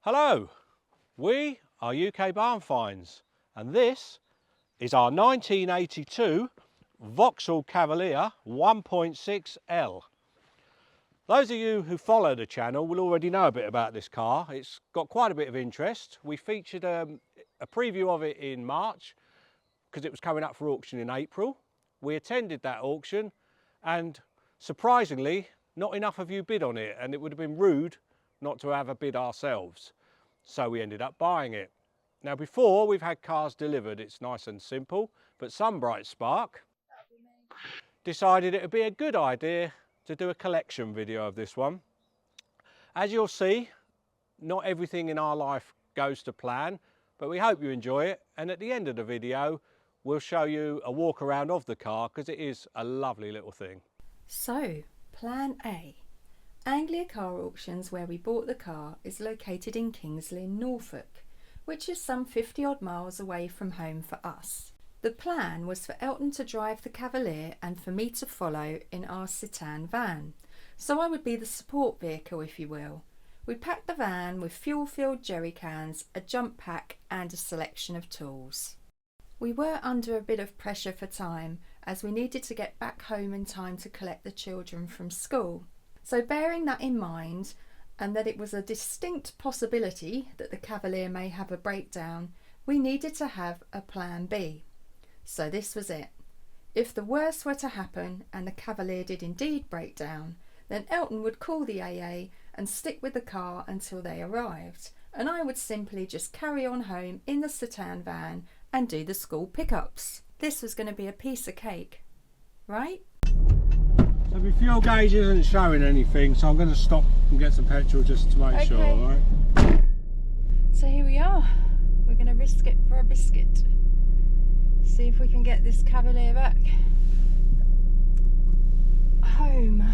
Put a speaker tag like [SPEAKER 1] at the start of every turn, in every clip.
[SPEAKER 1] Hello, we are UK Barn Finds and this is our 1982 Vauxhall Cavalier 1.6L. Those of you who follow the channel will already know a bit about this car. It's got quite a bit of interest. We featured a preview of it in March because it was coming up for auction in April. We attended that auction and surprisingly not enough of you bid on it, and it would have been rude not to have a bid ourselves. So we ended up buying it. Now before we've had cars delivered, it's nice and simple, but some bright spark decided it would be a good idea to do a collection video of this one. As you'll see, not everything in our life goes to plan, but we hope you enjoy it, and at the end of the video we'll show you a walk around of the car because it is a lovely little thing.
[SPEAKER 2] So, Plan A. Anglia Car Auctions, where we bought the car, is located in Kings Lynn, Norfolk, which is some 50 odd miles away from home for us. The plan was for Elton to drive the Cavalier and for me to follow in our Citan van, so I would be the support vehicle, if you will. We packed the van with fuel-filled jerry cans, a jump pack and a selection of tools. We were under a bit of pressure for time as we needed to get back home in time to collect the children from school. So bearing that in mind, and that it was a distinct possibility that the Cavalier may have a breakdown, we needed to have a plan B. So this was it. If the worst were to happen and the Cavalier did indeed break down, then Elton would call the AA and stick with the car until they arrived, and I would simply just carry on home in the Citan van and do the school pickups. This was going to be a piece of cake, right?
[SPEAKER 1] So my fuel gauge isn't showing anything, so I'm going to stop and get some petrol just to make sure, alright?
[SPEAKER 2] So here we are. We're going to risk it for a biscuit. See if we can get this Cavalier back home.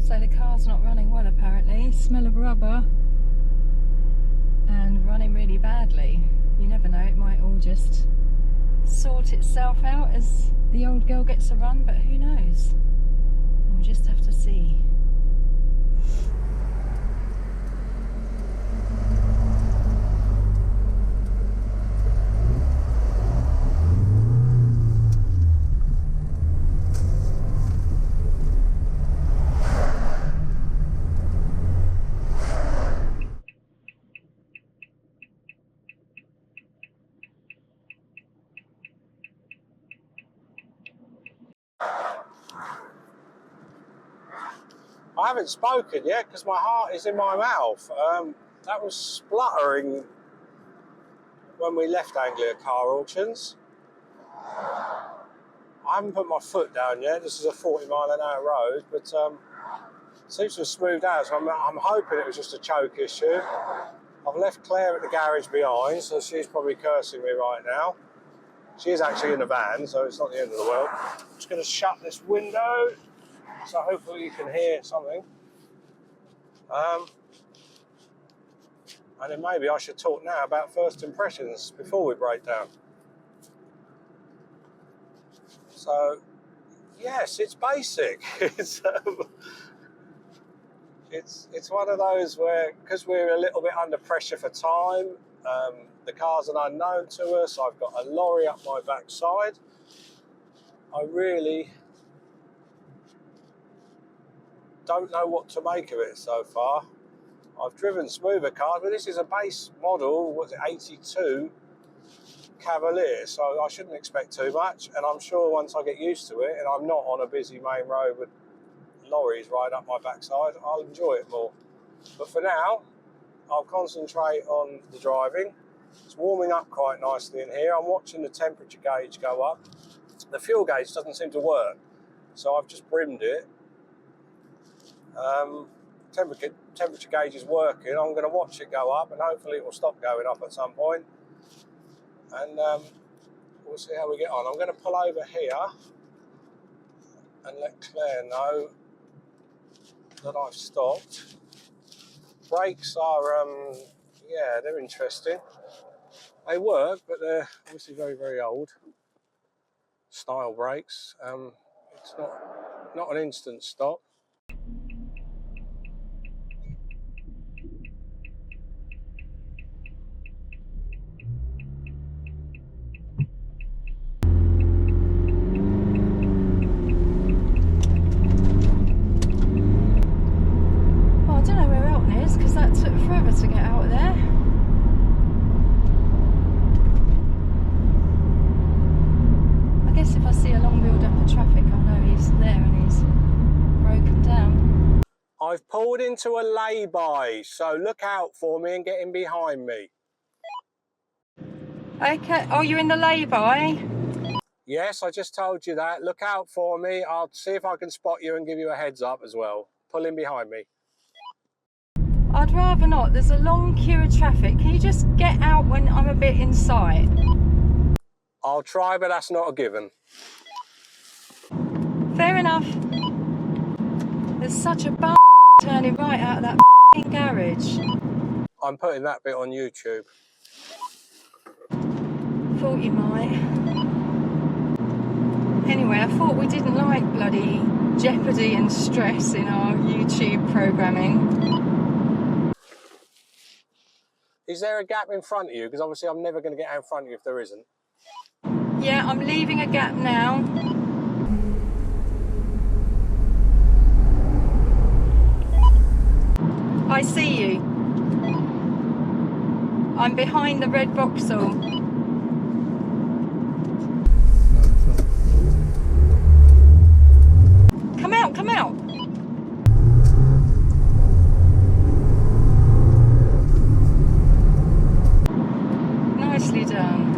[SPEAKER 2] So the car's not running well apparently, smell of rubber and running really badly. You never know, it might all just sort itself out as the old girl gets a run, but who knows? We'll just have to see.
[SPEAKER 1] I haven't spoken yet because my heart is in my mouth. That was spluttering when we left Anglia Car Auctions. I haven't put my foot down yet. This is a 40-mile-an-hour road, but seems to have smoothed out, so I'm hoping it was just a choke issue. I've left Claire at the garage behind, so she's probably cursing me right now. She is actually in the van, so it's not the end of the world. I'm just going to shut this window, so hopefully you can hear something. And then maybe I should talk now about first impressions before we break down. So, yes, it's basic. It's one of those where, because we're a little bit under pressure for time, the car's an unknown to us, I've got a lorry up my backside. I really don't know what to make of it so far. I've driven smoother cars, but this is a base model, what's it, 82. Cavalier, so I shouldn't expect too much, and I'm sure once I get used to it and I'm not on a busy main road with lorries right up my backside, I'll enjoy it more. But for now, I'll concentrate on the driving. It's warming up quite nicely in here. I'm watching the temperature gauge go up. The fuel gauge doesn't seem to work, so I've just brimmed it. Temperature gauge is working. I'm going to watch it go up, and hopefully it will stop going up at some point. And we'll see how we get on. I'm going to pull over here and let Claire know that I've stopped. Brakes are, yeah, they're interesting. They work, but they're obviously very, very old style brakes. It's not an instant stop.
[SPEAKER 2] Well, I don't know where Elton is because that took forever to get out of there. If I see a long build up of traffic, I know he's there and he's broken down.
[SPEAKER 1] I've pulled into a lay-by, so look out for me and get in behind me.
[SPEAKER 2] Okay, oh, you're in the lay-by?
[SPEAKER 1] Yes, I just told you that. Look out for me. I'll see if I can spot you and give you a heads up as well. Pull in behind me.
[SPEAKER 2] I'd rather not. There's a long queue of traffic. Can you just get out when I'm a bit in sight?
[SPEAKER 1] I'll try, but that's not a given.
[SPEAKER 2] Fair enough. There's such a turning right out of that garage.
[SPEAKER 1] I'm putting that bit on YouTube.
[SPEAKER 2] Thought you might. Anyway, I thought we didn't like bloody jeopardy and stress in our YouTube programming.
[SPEAKER 1] Is there a gap in front of you? Because obviously I'm never going to get out in front of you if there isn't.
[SPEAKER 2] Yeah, I'm leaving a gap now. I see you. I'm behind the red Vauxhall. Come out, come out. Nicely done.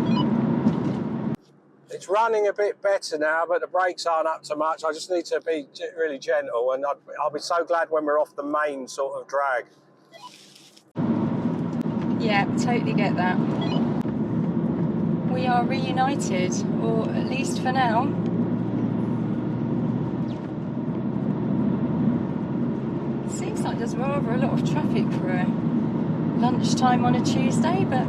[SPEAKER 1] It's running a bit better now, but the brakes aren't up to much. I just need to be really gentle, and I'll be so glad when we're off the main sort of drag.
[SPEAKER 2] Yeah, totally get that. We are reunited, or at least for now. It seems like there's rather a lot of traffic for a lunchtime on a Tuesday, but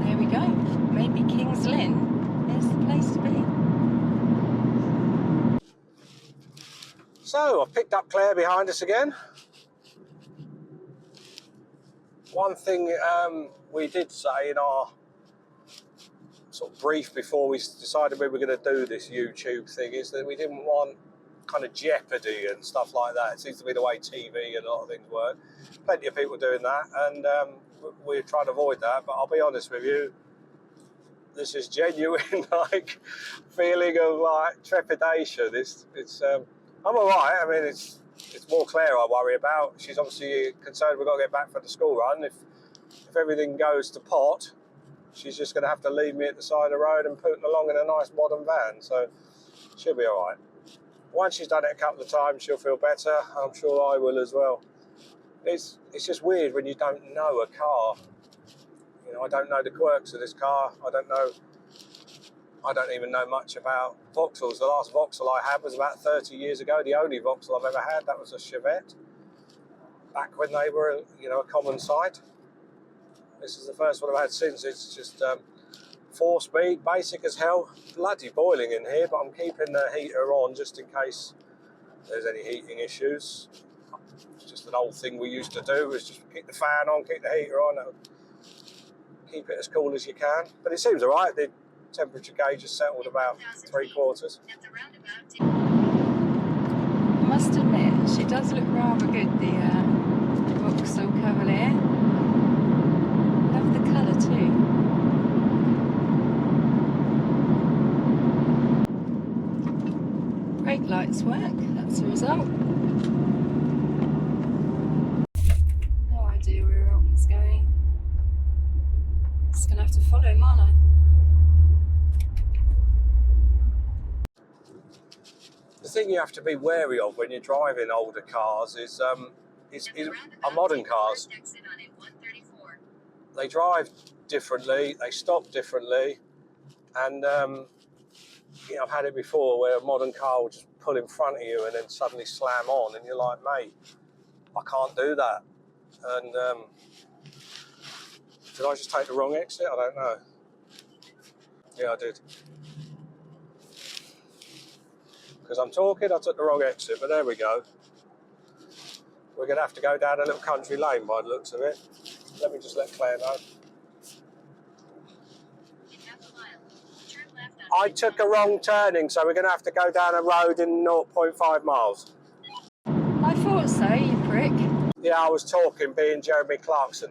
[SPEAKER 2] there we go. Maybe King's Lynn is the place to be.
[SPEAKER 1] So I've picked up Claire behind us again. One thing we did say in our sort of brief before we decided we were going to do this YouTube thing is that we didn't want kind of jeopardy and stuff like that. It seems to be the way TV and a lot of things work. Plenty of people doing that, and we're trying to avoid that. But I'll be honest with you, this is genuine, like, feeling of like trepidation. It's I'm all right. I mean, it's more Claire I worry about. She's obviously concerned we've got to get back for the school run. If everything goes to pot, she's just going to have to leave me at the side of the road and put along in a nice modern van. So she'll be all right. Once she's done it a couple of times, she'll feel better. I'm sure I will as well. It's just weird when you don't know a car. You know, I don't know the quirks of this car. I don't even know much about Vauxhalls. The last Vauxhall I had was about 30 years ago. The only Vauxhall I've ever had, that was a Chevette. Back when they were, you know, a common sight. This is the first one I've had since. It's just 4-speed, basic as hell. Bloody boiling in here, but I'm keeping the heater on just in case there's any heating issues. It's just an old thing we used to do, was just keep the fan on, keep the heater on, keep it as cool as you can. But it seems all right. The temperature gauge has settled about 3/4.
[SPEAKER 2] I must admit, she does look rather good, the Vauxhall Cavalier. Love the colour too. lights work, that's a result. No idea where Elton's going. Just going to have to follow him, aren't I?
[SPEAKER 1] The thing you have to be wary of when you're driving older cars is modern cars. They drive differently, they stop differently, and you know, I've had it before where a modern car will just pull in front of you and then suddenly slam on, and you're like, mate, I can't do that. And did I just take the wrong exit? I don't know. Yeah, I did. Because I'm talking, I took the wrong exit, but there we go. We're going to have to go down a little country lane by the looks of it. Let me just let Claire know. I took a wrong turning, so we're going to have to go down a road in 0.5 miles.
[SPEAKER 2] I thought so, you prick.
[SPEAKER 1] Yeah, I was talking, being Jeremy Clarkson.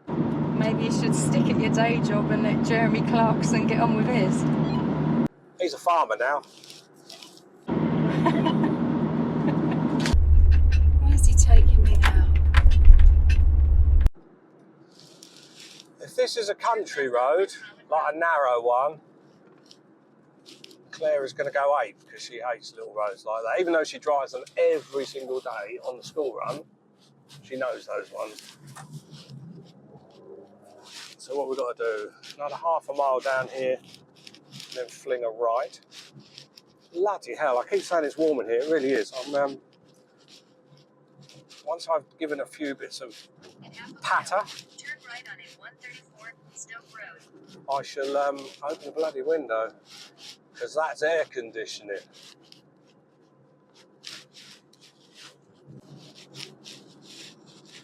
[SPEAKER 2] Maybe you should stick at your day job and let Jeremy Clarkson get on with his.
[SPEAKER 1] He's a farmer now.
[SPEAKER 2] Where's he taking me now?
[SPEAKER 1] If this is a country road, like a narrow one, Claire is going to go ape because she hates little roads like that. Even though she drives them every single day on the school run, she knows those ones. So what we've got to do, another half a mile down here, and then fling a right. Bloody hell, I keep saying it's warm in here, it really is. Once I've given a few bits of patter,
[SPEAKER 3] turn right on A134 Stoke Road.
[SPEAKER 1] I shall open the bloody window, because that's air conditioning.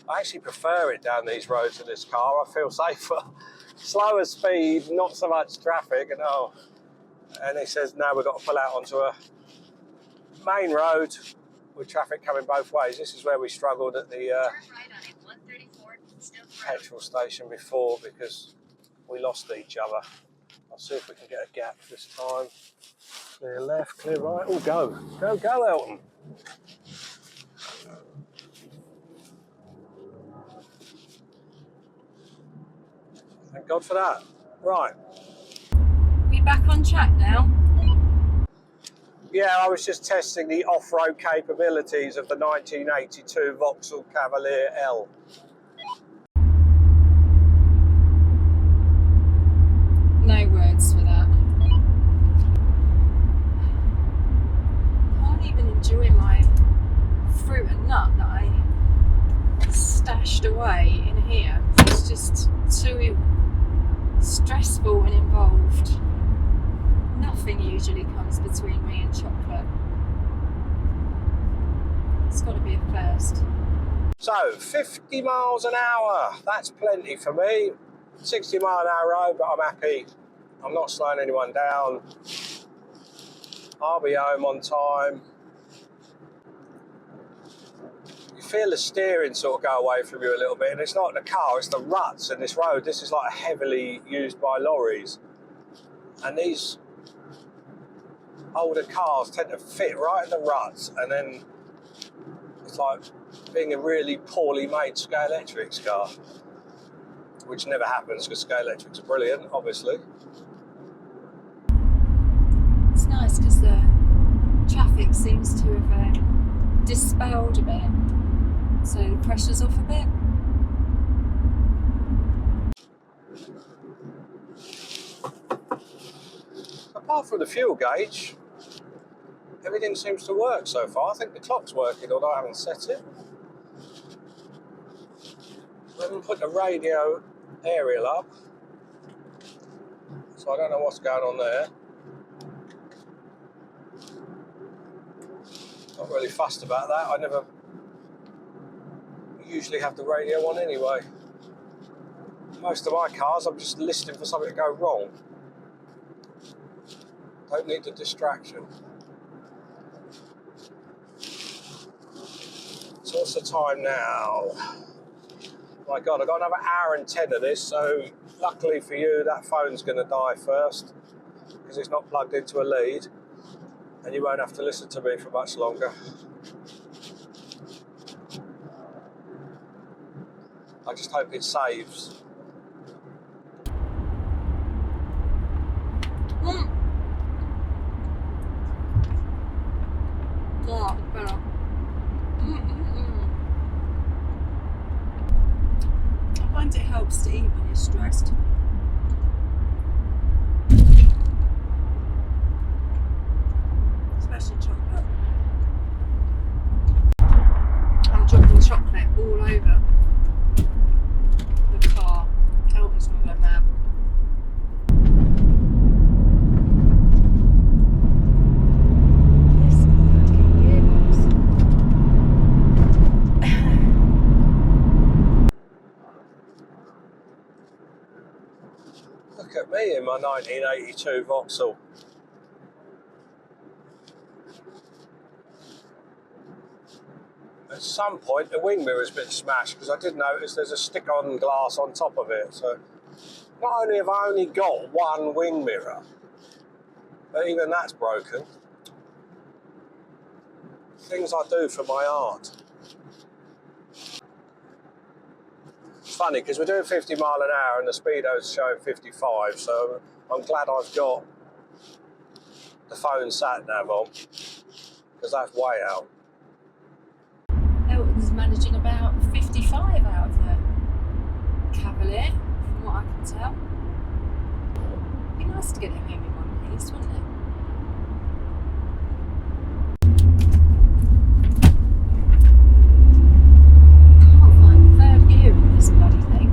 [SPEAKER 1] I actually prefer it down these roads in this car. I feel safer. Slower speed, not so much traffic, and he says now we've got to pull out onto a main road with traffic coming both ways. This is where we struggled at the
[SPEAKER 3] Turn right on A134 Stoke Road.
[SPEAKER 1] petrol station before because we lost each other. I'll see if we can get a gap this time. Clear left, clear right. Oh, go. Go, go, Elton. Thank God for that. Right.
[SPEAKER 2] We back on track now?
[SPEAKER 1] Yeah, I was just testing the off-road capabilities of the 1982 Vauxhall Cavalier L.
[SPEAKER 2] No words for that. Can't even enjoy my fruit and nut that I stashed away in here. It's just too stressful and involved. Nothing usually comes between me and chocolate. It's got to be a first.
[SPEAKER 1] So, 50 miles an hour. That's plenty for me. 60 mile an hour road, but I'm happy. I'm not slowing anyone down. I'll be home on time. You feel the steering sort of go away from you a little bit, and it's not the car, it's the ruts in this road. This is like heavily used by lorries. And these older cars tend to fit right in the ruts, and then it's like being a really poorly made Scalextric's car, which never happens because Scalextrics are brilliant, obviously.
[SPEAKER 2] It's nice because the traffic seems to have dispelled a bit, so the pressure's off a bit.
[SPEAKER 1] Apart from the fuel gauge, everything seems to work so far. I think the clock's working, although I haven't set it. We haven't put the radio aerial up, so I don't know what's going on there. Not really fussed about that. I never usually have the radio on anyway. Most of my cars, I'm just listening for something to go wrong. Don't need the distraction. So what's the time now? My God, I've got another hour and 10 of this, so luckily for you, that phone's going to die first because it's not plugged into a lead. and you won't have to listen to me for much longer. I just hope it saves.
[SPEAKER 2] Yeah, better. I find it helps to eat when you're stressed. Especially chocolate. I'm dropping chocolate all over the car. Elton's gonna go mad. This fucking gearbox.
[SPEAKER 1] Look at me in my 1982 Vauxhall. At some point the wing mirror's been smashed because I did notice there's a stick-on glass on top of it. So not only have I only got one wing mirror, but even that's broken. Things I do for my art. It's funny because we're doing 50 mile an hour and the speedo's showing 55, so I'm glad I've got the phone sat nav on because that's way out.
[SPEAKER 2] Elton's managing about 55 out of the Cavalier, from what I can tell. It'd be nice to get him home in one piece, wouldn't it? Can't find third gear in this bloody thing.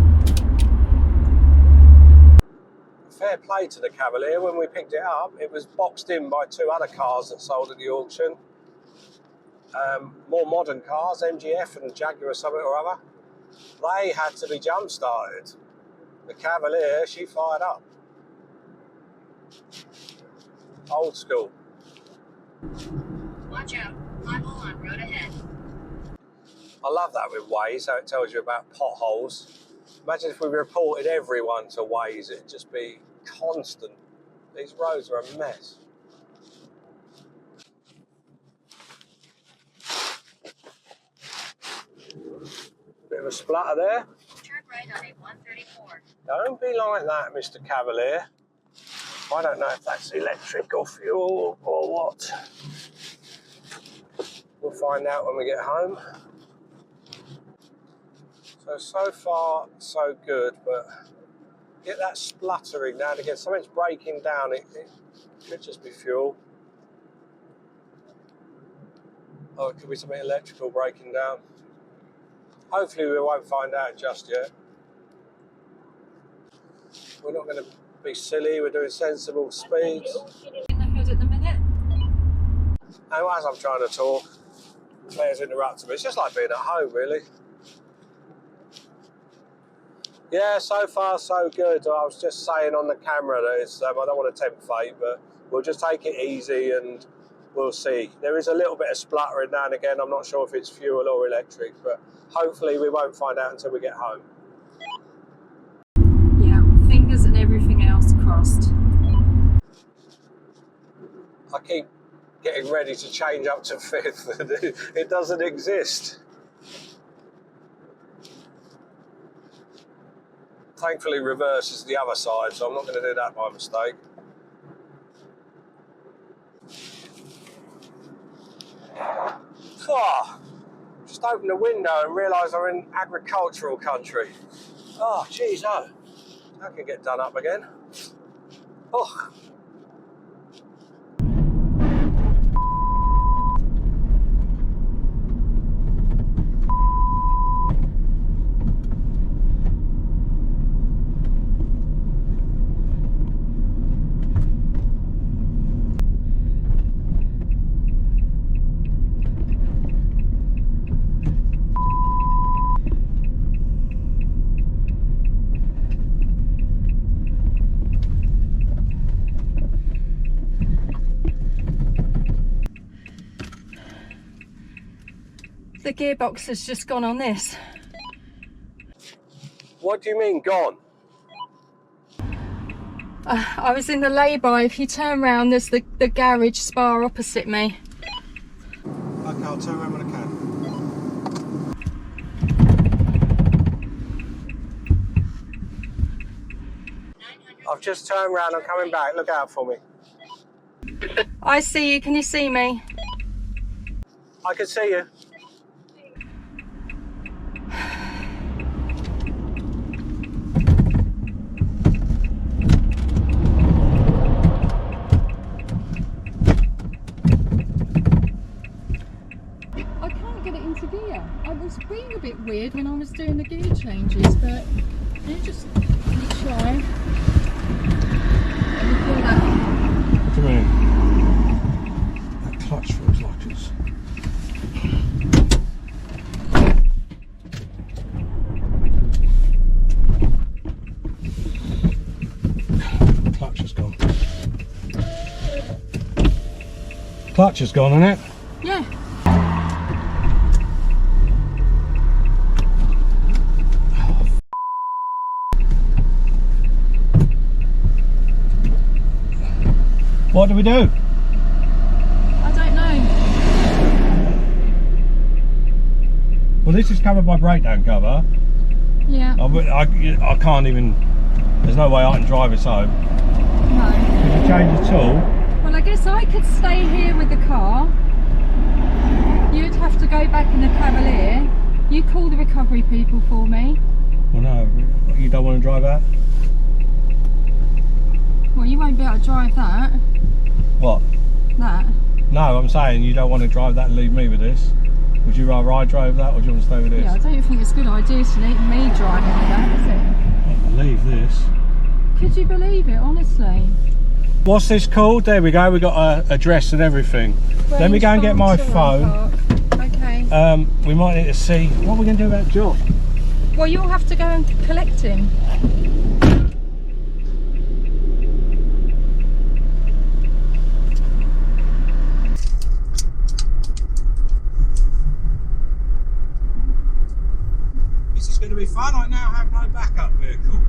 [SPEAKER 1] Fair play to the Cavalier. When we picked it up, it was boxed in by two other cars that sold at the auction. More modern cars, MGF and Jaguar or something or other. They had to be jump started. The Cavalier, she fired up. Old school.
[SPEAKER 3] Watch out. Pothole on road ahead.
[SPEAKER 1] I love that with Waze, how it tells you about potholes. Imagine if we reported everyone to Waze, it'd just be constant. These roads are a mess. Bit of a splatter there.
[SPEAKER 3] Turn right on a 134.
[SPEAKER 1] Don't be like that, Mr. Cavalier. I don't know if that's electric or fuel or what. We'll find out when we get home. So far, so good, but get that spluttering now and again. Something's breaking down. It could just be fuel. Oh, it could be something electrical breaking down. Hopefully we won't find out just yet. We're not going to be silly, we're doing sensible speeds.
[SPEAKER 2] In the hood at the minute.
[SPEAKER 1] And as I'm trying to talk, Claire's interrupting me. It's just like being at home, really. Yeah, so far so good. I was just saying on the camera that it's, I don't want to tempt fate, but we'll just take it easy and we'll see. There is a little bit of spluttering now and again. I'm not sure if it's fuel or electric, but hopefully we won't find out until we get home.
[SPEAKER 2] Yeah, fingers and everything else crossed.
[SPEAKER 1] I keep getting ready to change up to fifth and it doesn't exist. Thankfully reverse is the other side, so I'm not going to do that by mistake. Oh, just opened the window and realised I'm in agricultural country. Oh, geez, oh. That can get done up again. Oh.
[SPEAKER 2] The gearbox has just gone on this.
[SPEAKER 1] What do you mean, gone?
[SPEAKER 2] I was in the lay-by. If you turn round, there's the garage spa opposite me.
[SPEAKER 1] Okay, I'll turn around when I can. I've just turned round, I'm coming back, look out for me.
[SPEAKER 2] I see you, can you see me?
[SPEAKER 1] I can see you.
[SPEAKER 2] I can't get it into gear. I was being a bit weird when I was doing the gear changes, but you just try.
[SPEAKER 1] What do you mean? That clutch feels like it's... Clutch has gone. Clutch has gone, isn't it?
[SPEAKER 2] Yeah.
[SPEAKER 1] What do we do?
[SPEAKER 2] I don't know.
[SPEAKER 1] Well, this is covered by breakdown cover.
[SPEAKER 2] Yeah.
[SPEAKER 1] I can't even... There's no way I can drive us home.
[SPEAKER 2] No.
[SPEAKER 1] Could you change the tool?
[SPEAKER 2] Well, I guess I could stay here with the car. You'd have to go back in the Cavalier. You call the recovery people for me.
[SPEAKER 1] Well, no, you don't want to drive that?
[SPEAKER 2] Well, you won't be able to drive that.
[SPEAKER 1] What?
[SPEAKER 2] That.
[SPEAKER 1] No, I'm saying you don't want to drive that and leave me with this. Would you rather I drove that or do you want to stay with this?
[SPEAKER 2] Yeah, I don't think it's a good idea to leave me driving with that, is it?
[SPEAKER 1] I believe this.
[SPEAKER 2] Could you believe it, honestly?
[SPEAKER 1] What's this called? There we go, we got an address and everything. Let me go and get my phone.
[SPEAKER 2] Okay.
[SPEAKER 1] We might need to see, what are we going to do about Josh?
[SPEAKER 2] Well, you'll have to go and collect him.
[SPEAKER 1] This is going to be fun. I now have no backup vehicle.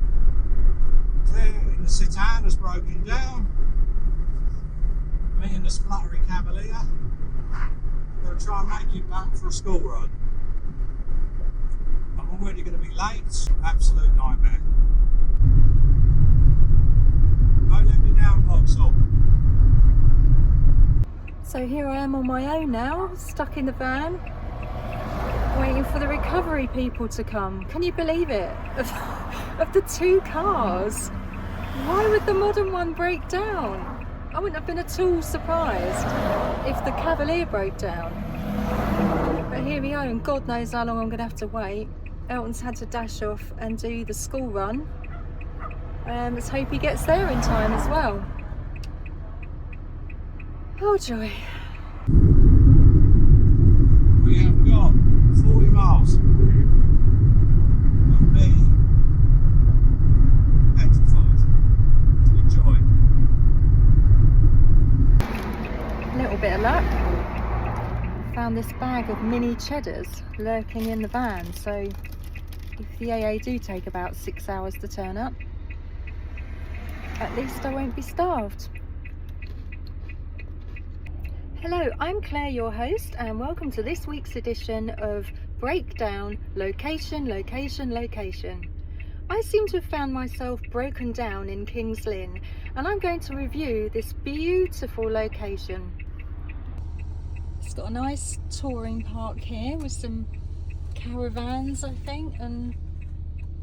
[SPEAKER 1] Claire in the sedan has broken down. Me in the spluttery Cavalier. I'm going to try and make it back for a school run. I'm already going to be late. Absolute nightmare. Don't let me down, Vauxhall.
[SPEAKER 2] So here I am on my own now, stuck in the van, waiting for the recovery people to come. Can you believe it? Of the two cars, why would the modern one break down? I wouldn't have been at all surprised if the Cavalier broke down. But here we are, and God knows how long I'm going to have to wait. Elton's had to dash off and do the school run. Let's hope he gets there in time as well. Oh joy.
[SPEAKER 1] We have got 40 miles of me petrified. Enjoy.
[SPEAKER 2] A little bit of luck. Found this bag of mini cheddars lurking in the van, so if the AA do take about 6 hours to turn up, at least I won't be starved. Hello, I'm Claire, your host, and welcome to this week's edition of Breakdown Location, Location, Location. I seem to have found myself broken down in Kings Lynn, and I'm going to review this beautiful location. It's got a nice touring park here with some caravans, I think, and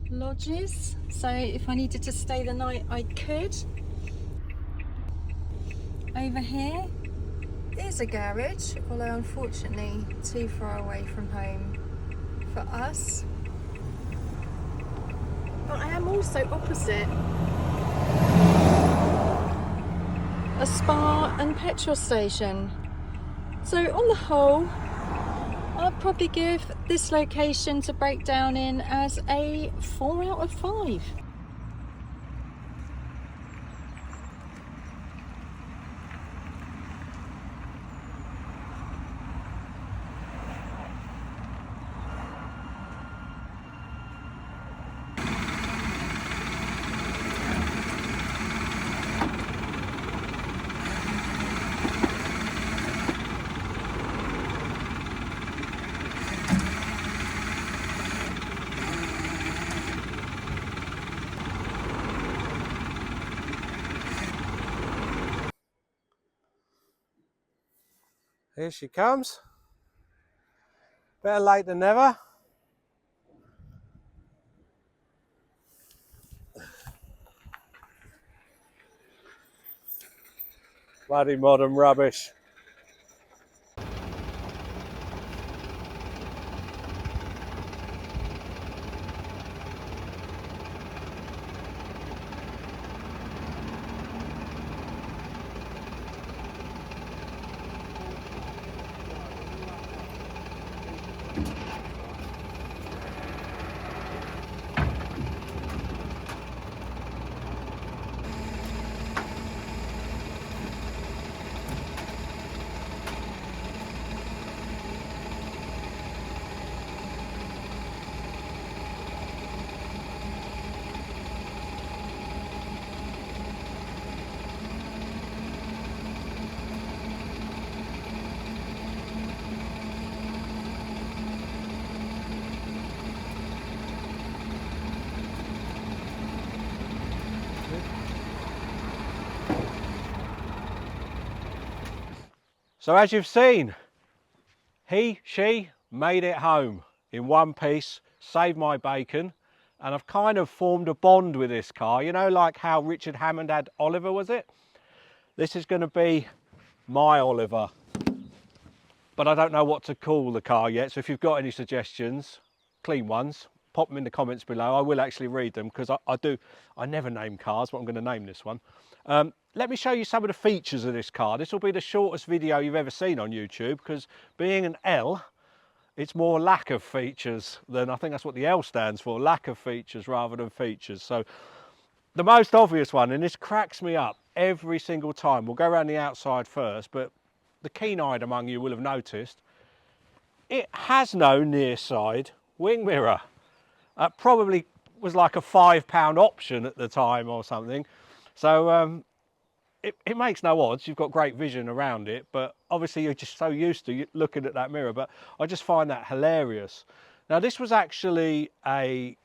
[SPEAKER 2] lodges, so if I needed to stay the night I could. Over here is a garage, although unfortunately too far away from home for us. But I am also opposite a spa and petrol station. So on the whole, I'd probably give this location to break down in as a 4 out of 5.
[SPEAKER 1] Here she comes. Better late than never. Bloody modern rubbish. So as you've seen, she made it home in one piece, saved my bacon, and I've kind of formed a bond with this car. You know, like how Richard Hammond had Oliver, was it? This is going to be my Oliver, but I don't know what to call the car yet. So if you've got any suggestions, clean ones, pop them in the comments below. I will actually read them because I never name cars, but I'm going to name this one. Let me show you some of the features of this car. This will be the shortest video you've ever seen on YouTube because being an L, it's more lack of features than, I think that's what the L stands for, lack of features rather than features. So the most obvious one, and this cracks me up every single time, we'll go around the outside first, but the keen-eyed among you will have noticed, it has no near side wing mirror. Probably was like a £5 option at the time or something. So it makes no odds. You've got great vision around it, but obviously you're just so used to looking at that mirror. But I just find that hilarious. Now this was actually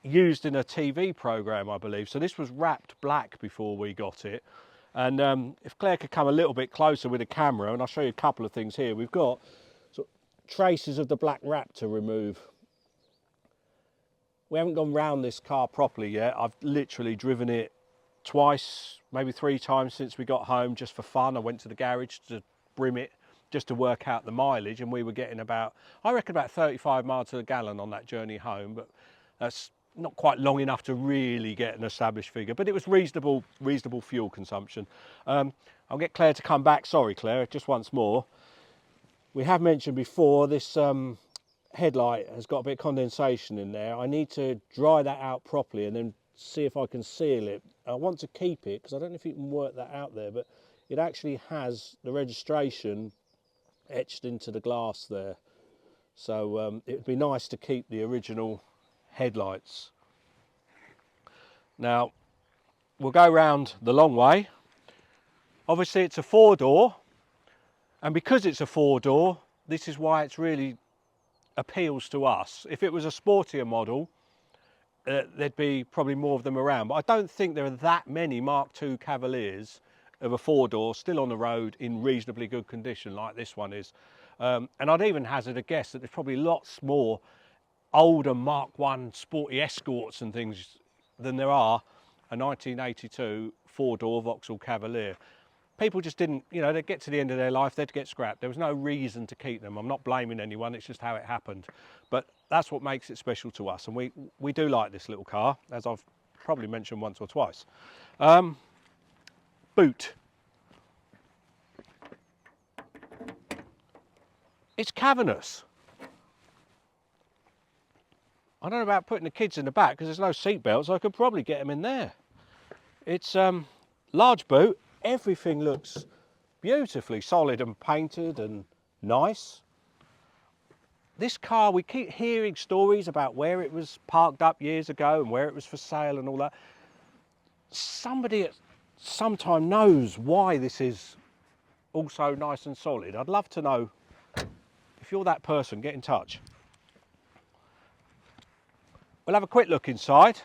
[SPEAKER 1] used in a TV program, I believe. So this was wrapped black before we got it. And if Claire could come a little bit closer with the camera, and I'll show you a couple of things here. We've got sort of traces of the black wrap to remove. We haven't gone round this car properly yet. I've literally driven it twice, maybe 3 times since we got home, just for fun. I went to the garage to brim it, just to work out the mileage, and we were getting about, I reckon, about 35 miles to the gallon on that journey home, but that's not quite long enough to really get an established figure, but it was reasonable fuel consumption. I'll get Claire to come back. Sorry, Claire, just once more. We have mentioned before this headlight has got a bit of condensation in there. I need to dry that out properly and then see if I can seal it. I want to keep it because I don't know if you can work that out there, but it actually has the registration etched into the glass there. So it would be nice to keep the original headlights. Now we'll go round the long way. Obviously it's a 4-door, and because it's a 4-door, this is why it's really appeals to us. If it was a sportier model, there'd be probably more of them around, but I don't think there are that many Mark II Cavaliers of a 4-door still on the road in reasonably good condition like this one is. And I'd even hazard a guess that there's probably lots more older Mark I sporty Escorts and things than there are a 1982 4-door Vauxhall Cavalier. People just didn't, you know, they'd get to the end of their life, they'd get scrapped. There was no reason to keep them. I'm not blaming anyone, it's just how it happened. But that's what makes it special to us. And we do like this little car, as I've probably mentioned once or twice. Boot. It's cavernous. I don't know about putting the kids in the back because there's no seat belts. I could probably get them in there. It's large boot. Everything looks beautifully solid and painted and nice. This car, we keep hearing stories about where it was parked up years ago and where it was for sale and all that. Somebody at some time knows why this is also nice and solid. I'd love to know. If you're that person, get in touch. We'll have a quick look inside.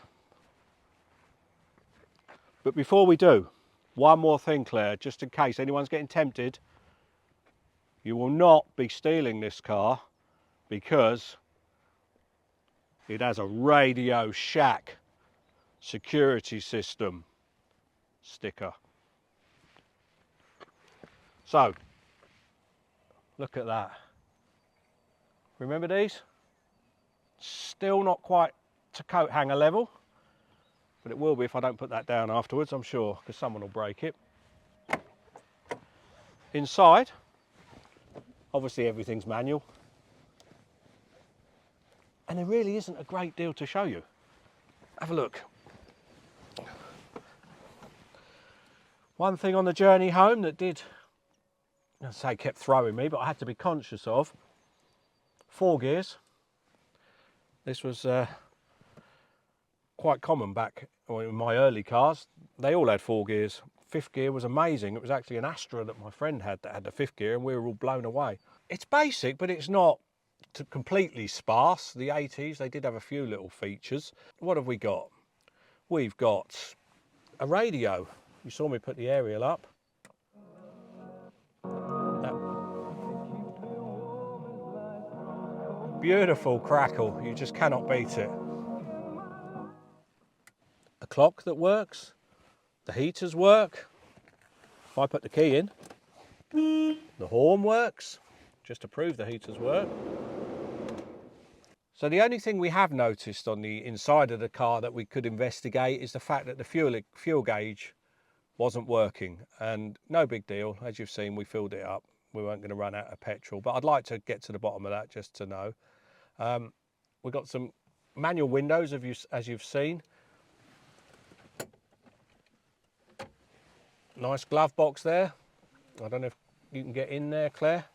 [SPEAKER 1] But before we do, one more thing, Claire, just in case anyone's getting tempted. You will not be stealing this car because it has a Radio Shack security system sticker. So, look at that. Remember these? Still not quite to coat hanger level, but it will be if I don't put that down afterwards, I'm sure, because someone will break it. Inside, obviously everything's manual, and there really isn't a great deal to show you. Have a look. One thing on the journey home that did, I'd say kept throwing me, but I had to be conscious of, 4 gears. This was quite common back in my early cars. They all had 4 gears. 5th gear was amazing. It was actually an Astra that my friend had that had the 5th gear, and we were all blown away. It's basic, but it's not completely sparse. The 80s, they did have a few little features. What have we got? We've got a radio. You saw me put the aerial up. That beautiful crackle, you just cannot beat it. A clock that works, the heaters work. If I put the key in, the horn works, just to prove the heaters work. So the only thing we have noticed on the inside of the car that we could investigate is the fact that the fuel gauge wasn't working, and no big deal. As you've seen, we filled it up. We weren't going to run out of petrol, but I'd like to get to the bottom of that just to know. We've got some manual windows, as you've seen. Nice glove box there. I don't know if you can get in there, Claire.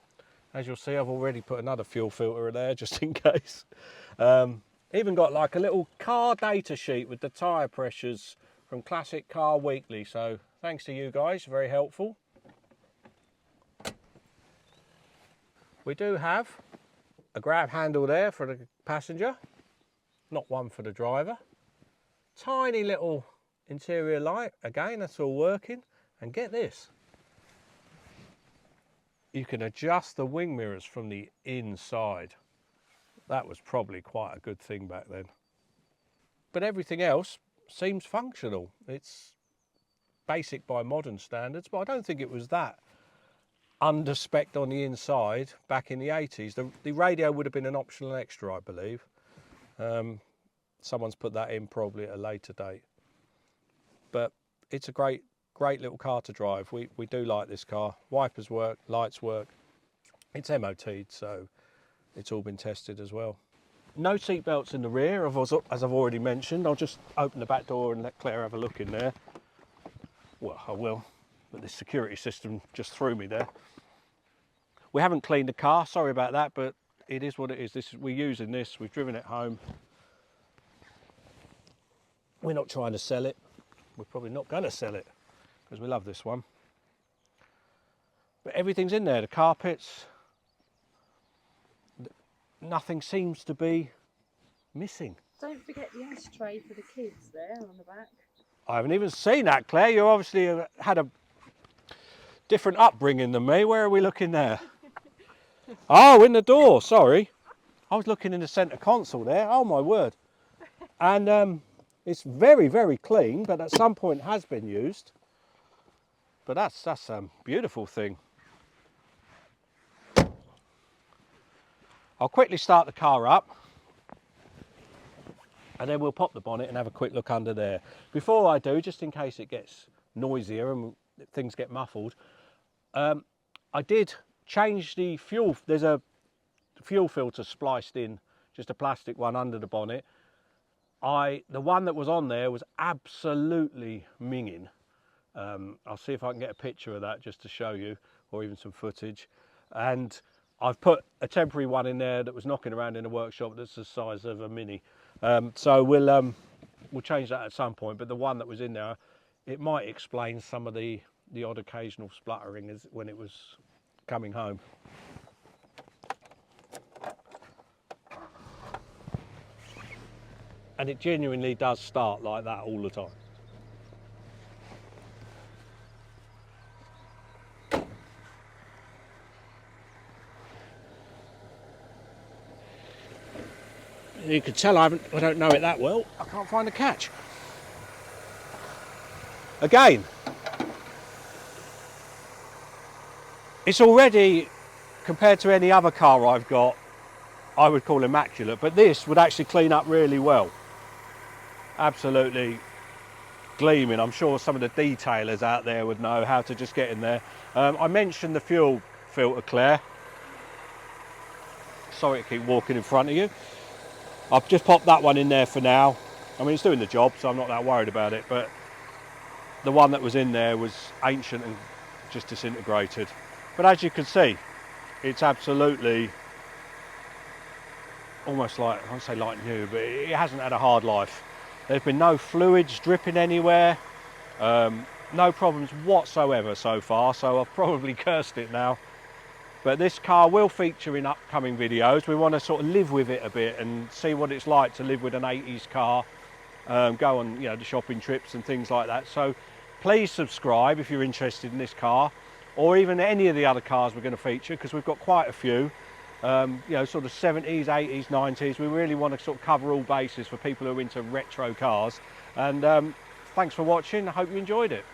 [SPEAKER 1] As you'll see, I've already put another fuel filter there just in case. Even got like a little car data sheet with the tyre pressures from Classic Car Weekly. So thanks to you guys, very helpful. We do have a grab handle there for the passenger, not one for the driver. Tiny little interior light, again, that's all working. And get this, you can adjust the wing mirrors from the inside. That was probably quite a good thing back then. But everything else seems functional. It's basic by modern standards, but I don't think it was that under-spec'd on the inside back in the 80s. The radio would have been an optional extra, I believe. Someone's put that in probably at a later date. But it's a great little car to drive. We do like this car. Wipers work, lights work. It's MOT'd, so it's all been tested as well. No seat belts in the rear, as I've already mentioned. I'll just open the back door and let Claire have a look in there. Well, I will, but the security system just threw me there. We haven't cleaned the car, sorry about that, but it is what it is. We're using this, we've driven it home. We're not trying to sell it. We're probably not going to sell it, because we love this one. But everything's in there, the carpets, nothing seems to be missing.
[SPEAKER 4] Don't forget the ashtray for the kids there on the back.
[SPEAKER 1] I haven't even seen that, Claire. You obviously had a different upbringing than me. Where are we looking there? Oh, in the door, sorry. I was looking in the centre console there, oh my word. And it's very, very clean, but at some point has been used. But that's a beautiful thing. I'll quickly start the car up, and then we'll pop the bonnet and have a quick look under there. Before I do, just in case it gets noisier and things get muffled, I did change the fuel. There's a fuel filter spliced in, just a plastic one under the bonnet. The one that was on there was absolutely minging. I'll see if I can get a picture of that just to show you, or even some footage. And I've put a temporary one in there that was knocking around in the workshop that's the size of a Mini. So we'll change that at some point, but the one that was in there, it might explain some of the odd occasional spluttering when it was coming home. And it genuinely does start like that all the time. You can tell I don't know it that well. I can't find the catch. Again, it's already, compared to any other car I've got, I would call immaculate, but this would actually clean up really well. Absolutely gleaming. I'm sure some of the detailers out there would know how to just get in there. I mentioned the fuel filter clear. Sorry to keep walking in front of you. I've just popped that one in there for now. I mean, it's doing the job, so I'm not that worried about it, but the one that was in there was ancient and just disintegrated. But as you can see, it's absolutely almost like, I won't say like new, but it hasn't had a hard life. There's been no fluids dripping anywhere, no problems whatsoever so far, so I've probably cursed it now. But this car will feature in upcoming videos. We want to sort of live with it a bit and see what it's like to live with an 80s car, go on, you know, the shopping trips and things like that. So please subscribe if you're interested in this car, or even any of the other cars we're going to feature, because we've got quite a few. You know, sort of 70s, 80s, 90s. We really want to sort of cover all bases for people who are into retro cars. And thanks for watching. I hope you enjoyed it.